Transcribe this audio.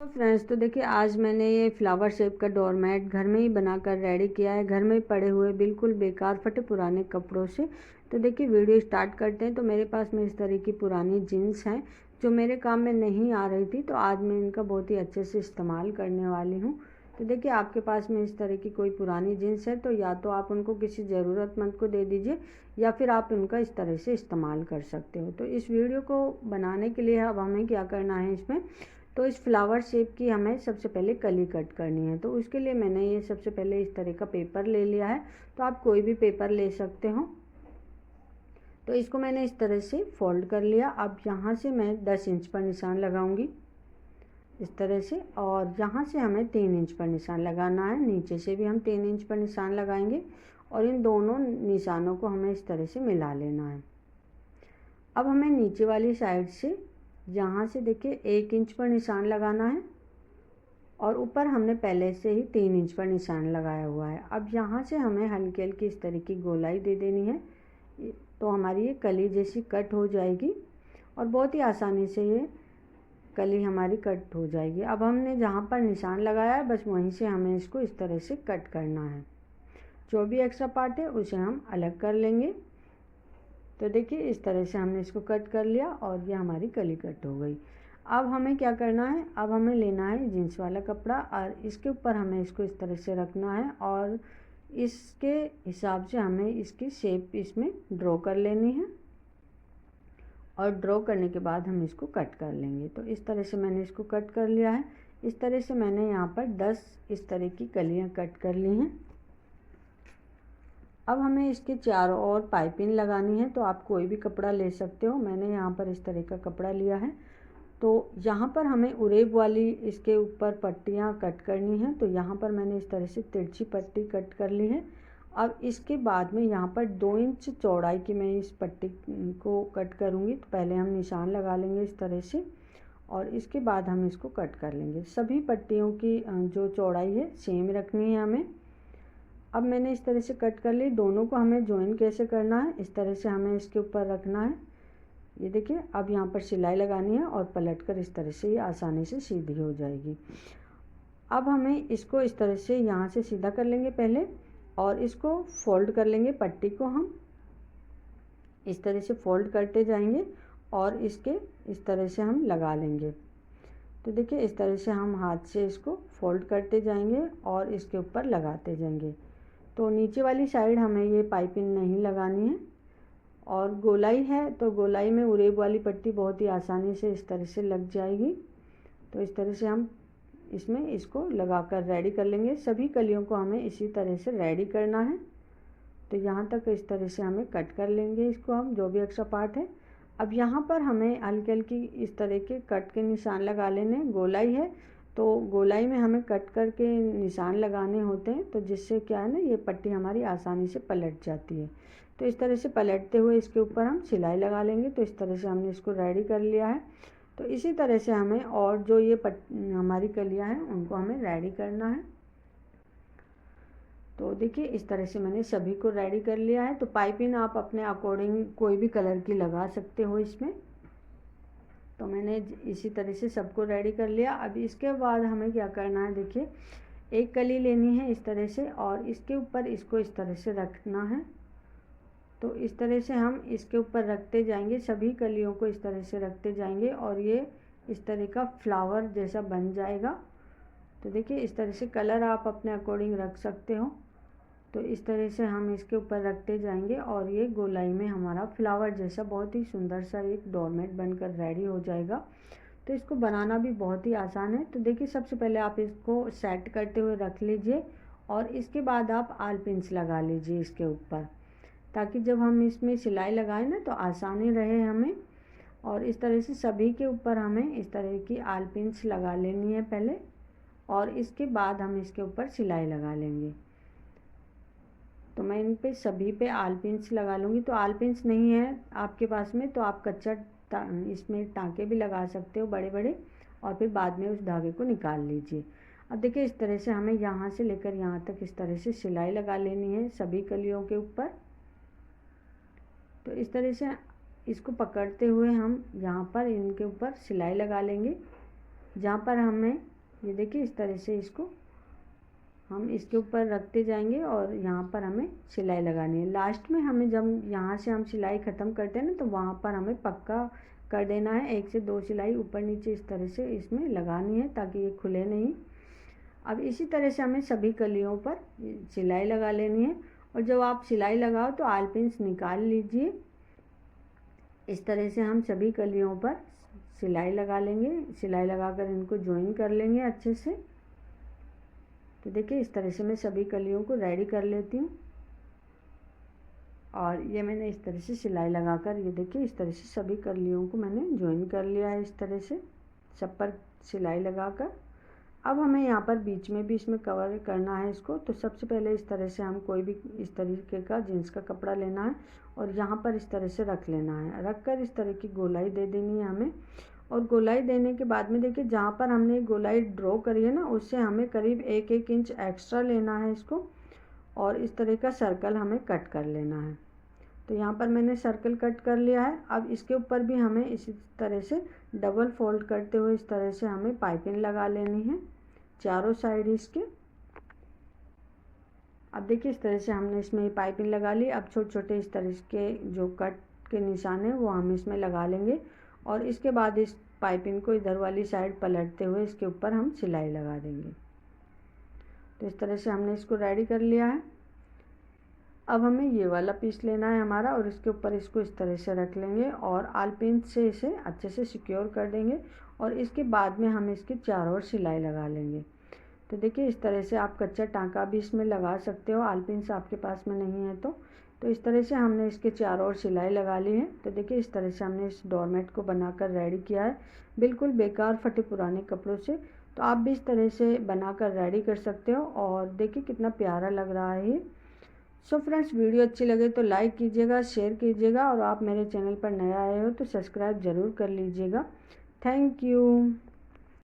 तो फ्रेंड्स, तो देखिए आज मैंने ये फ्लावर शेप का डोरमेट घर में ही बनाकर रेडी किया है, घर में पड़े हुए बिल्कुल बेकार फटे पुराने कपड़ों से। तो देखिए वीडियो स्टार्ट करते हैं। तो मेरे पास में इस तरह की पुरानी जीन्स हैं जो मेरे काम में नहीं आ रही थी, तो आज मैं इनका बहुत ही अच्छे से इस्तेमाल करने वाली हूँ। तो देखिए आपके पास में इस तरह की कोई पुरानी जीन्स है तो या तो आप उनको किसी ज़रूरतमंद को दे दीजिए या फिर आप उनका इस तरह से इस्तेमाल कर सकते हो। तो इस वीडियो को बनाने के लिए अब हमें क्या करना है, इसमें तो इस फ्लावर शेप की हमें सबसे पहले कली कट करनी है। तो उसके लिए मैंने ये सबसे पहले इस तरह का पेपर ले लिया है। तो आप कोई भी पेपर ले सकते हो। तो इसको मैंने इस तरह से फोल्ड कर लिया। अब यहाँ से मैं 10 इंच पर निशान लगाऊंगी इस तरह से, और यहाँ से हमें 3 इंच पर निशान लगाना है। नीचे से भी हम 3 इंच पर निशान लगाएंगे और इन दोनों निशानों को हमें इस तरह से मिला लेना है। अब हमें नीचे वाली साइड से यहाँ से देखिए 1 इंच पर निशान लगाना है और ऊपर हमने पहले से ही 3 इंच पर निशान लगाया हुआ है। अब यहाँ से हमें हल्की हल्की इस तरह की गोलाई दे देनी है, तो हमारी ये कली जैसी कट हो जाएगी और बहुत ही आसानी से ये कली हमारी कट हो जाएगी। अब हमने जहाँ पर निशान लगाया है बस वहीं से हमें इसको इस तरह से कट करना है। जो भी एक्स्ट्रा पार्ट है उसे हम अलग कर लेंगे। तो देखिए इस तरह से हमने इसको कट कर लिया और ये हमारी कली कट हो गई। अब हमें क्या करना है, अब हमें लेना है जीन्स वाला कपड़ा और इसके ऊपर हमें इसको इस तरह से रखना है और इसके हिसाब से हमें इसकी शेप इसमें ड्रॉ कर लेनी है और ड्रॉ करने के बाद हम इसको कट कर लेंगे। तो इस तरह से मैंने इसको कट कर लिया है। इस तरह से मैंने यहाँ पर 10 इस तरह की कलियाँ कट कर ली हैं। अब हमें इसके चारों ओर पाइपिंग लगानी है। तो आप कोई भी कपड़ा ले सकते हो, मैंने यहाँ पर इस तरह का कपड़ा लिया है। तो यहाँ पर हमें उरेब वाली इसके ऊपर पट्टियाँ कट करनी है। तो यहाँ पर मैंने इस तरह से तिरछी पट्टी कट कर ली है। अब इसके बाद में यहाँ पर 2 इंच चौड़ाई की मैं इस पट्टी को कट करूँगी। तो पहले हम निशान लगा लेंगे इस तरह से और इसके बाद हम इसको कट कर लेंगे। सभी पट्टियों की जो चौड़ाई है सेम रखनी है हमें। अब मैंने इस तरह से कट कर ली। दोनों को हमें ज्वाइन कैसे करना है, इस तरह से हमें इसके ऊपर रखना है। ये देखिए अब यहाँ पर सिलाई लगानी है और पलटकर इस तरह से ये आसानी से सीधी हो जाएगी। अब हमें इसको इस तरह से यहाँ से सीधा कर लेंगे पहले और इसको फोल्ड कर लेंगे। पट्टी को हम इस तरह से फोल्ड करते जाएंगे और इसके इस तरह से हम लगा लेंगे। तो देखिए इस तरह से हम हाथ से इसको फोल्ड करते जाएंगे और इसके ऊपर लगाते जाएंगे। तो नीचे वाली साइड हमें ये पाइपिंग नहीं लगानी है और गोलाई है तो गोलाई में उरेब वाली पट्टी बहुत ही आसानी से इस तरह से लग जाएगी। तो इस तरह से हम इसमें इसको लगाकर रेडी कर लेंगे। सभी कलियों को हमें इसी तरह से रेडी करना है। तो यहाँ तक इस तरह से हमें कट कर लेंगे इसको हम, जो भी एक्स्ट्रा पार्ट है। अब यहाँ पर हमें हल्की हल्की इस तरह के कट के निशान लगा लेने। गोलाई है तो गोलाई में हमें कट करके निशान लगाने होते हैं, तो जिससे क्या है ना, ये पट्टी हमारी आसानी से पलट जाती है। तो इस तरह से पलटते हुए इसके ऊपर हम सिलाई लगा लेंगे। तो इस तरह से हमने इसको रेडी कर लिया है। तो इसी तरह से हमें और जो ये हमारी कलियाँ हैं उनको हमें रेडी करना है। तो देखिए इस तरह से मैंने सभी को रेडी कर लिया है। तो पाइपिंग आप अपने अकॉर्डिंग कोई भी कलर की लगा सकते हो इसमें। तो मैंने इसी तरह से सबको रेडी कर लिया। अब इसके बाद हमें क्या करना है, देखिए एक कली लेनी है इस तरह से और इसके ऊपर इसको इस तरह से रखना है। तो इस तरह से हम इसके ऊपर रखते जाएंगे, सभी कलियों को इस तरह से रखते जाएंगे और ये इस तरह का फ्लावर जैसा बन जाएगा। तो देखिए इस तरह से कलर आप अपने अकॉर्डिंग रख सकते हो। तो इस तरह से हम इसके ऊपर रखते जाएंगे और ये गोलाई में हमारा फ्लावर जैसा बहुत ही सुंदर सा एक डोरमेट बनकर रेडी हो जाएगा। तो इसको बनाना भी बहुत ही आसान है। तो देखिए सबसे पहले आप इसको सेट करते हुए रख लीजिए और इसके बाद आप आल पिन्स लगा लीजिए इसके ऊपर, ताकि जब हम इसमें सिलाई लगाएं ना तो आसानी रहे हमें। और इस तरह से सभी के ऊपर हमें इस तरह की आल पिन्स लगा लेनी है पहले और इसके बाद हम इसके ऊपर सिलाई लगा लेंगे। तो मैं इन पे सभी पे आल पिन्स लगा लूँगी। तो आल पिन्स नहीं है आपके पास में तो आप कच्चा इसमें टाँके भी लगा सकते हो बड़े बड़े और फिर बाद में उस धागे को निकाल लीजिए। अब देखिए इस तरह से हमें यहाँ से लेकर यहाँ तक इस तरह से सिलाई लगा लेनी है सभी कलियों के ऊपर। तो इस तरह से इसको पकड़ते हुए हम यहाँ पर इनके ऊपर सिलाई लगा लेंगे। जहाँ पर हमें ये देखिए इस तरह से इसको हम इसके ऊपर रखते जाएंगे और यहाँ पर हमें सिलाई लगानी है। लास्ट में हमें जब यहाँ से हम सिलाई ख़त्म करते हैं ना, तो वहाँ पर हमें पक्का कर देना है, 1 से 2 सिलाई ऊपर नीचे इस तरह से इसमें लगानी है ताकि ये खुले नहीं। अब इसी तरह से हमें सभी कलियों पर सिलाई लगा लेनी है। और जब आप सिलाई लगाओ तो आल पिन्स निकाल लीजिए। इस तरह से हम सभी कलियों पर सिलाई लगा लेंगे। सिलाई लगाकर इनको ज्वाइन कर लेंगे अच्छे से। तो देखिए इस तरह से मैं सभी कलियों को रेडी कर लेती हूँ। और ये मैंने इस तरह से सिलाई लगाकर ये देखिए इस तरह से सभी कलियों को मैंने ज्वाइन कर लिया है। इस तरह से सब पर सिलाई लगाकर अब हमें यहाँ पर बीच में भी इसमें कवर करना है इसको। तो सबसे पहले इस तरह से हम कोई भी इस तरीके का जीन्स का कपड़ा लेना है और यहाँ पर इस तरह से रख लेना है। रख कर इस तरह की गोलाई दे देनी है हमें। और गोलाई देने के बाद में देखिए जहाँ पर हमने गोलाई ड्रॉ करी है ना, उससे हमें करीब 1-1 इंच एक्स्ट्रा लेना है इसको। और इस तरह का सर्कल हमें कट कर लेना है। तो यहाँ पर मैंने सर्कल कट कर लिया है। अब इसके ऊपर भी हमें इसी तरह से डबल फोल्ड करते हुए इस तरह से हमें पाइपिंग लगा लेनी है चारों साइड इसके। अब देखिए इस तरह से हमने इसमें पाइपिंग लगा ली। अब छोटे छोटे इस तरह के जो कट के निशान हैं वो हम इसमें लगा लेंगे। और इसके बाद इस पाइपिंग को इधर वाली साइड पलटते हुए इसके ऊपर हम सिलाई लगा देंगे। तो इस तरह से हमने इसको रेडी कर लिया है। अब हमें ये वाला पीस लेना है हमारा और इसके ऊपर इसको इस तरह से रख लेंगे और आल पिन से इसे अच्छे से सिक्योर कर देंगे। और इसके बाद में हम इसके चारों ओर सिलाई लगा लेंगे। तो देखिए इस तरह से आप कच्चा टाँका भी इसमें लगा सकते हो, आल पिन से आपके पास में नहीं है तो इस तरह से हमने इसके चारों ओर सिलाई लगा ली है। तो देखिए इस तरह से हमने इस डोरमेट को बनाकर रेडी किया है, बिल्कुल बेकार फटे पुराने कपड़ों से। तो आप भी इस तरह से बनाकर रेडी कर सकते हो और देखिए कितना प्यारा लग रहा है ये। सो फ्रेंड्स, वीडियो अच्छी लगे तो लाइक कीजिएगा, शेयर कीजिएगा और आप मेरे चैनल पर नया आए हो तो सब्सक्राइब ज़रूर कर लीजिएगा। Thank you.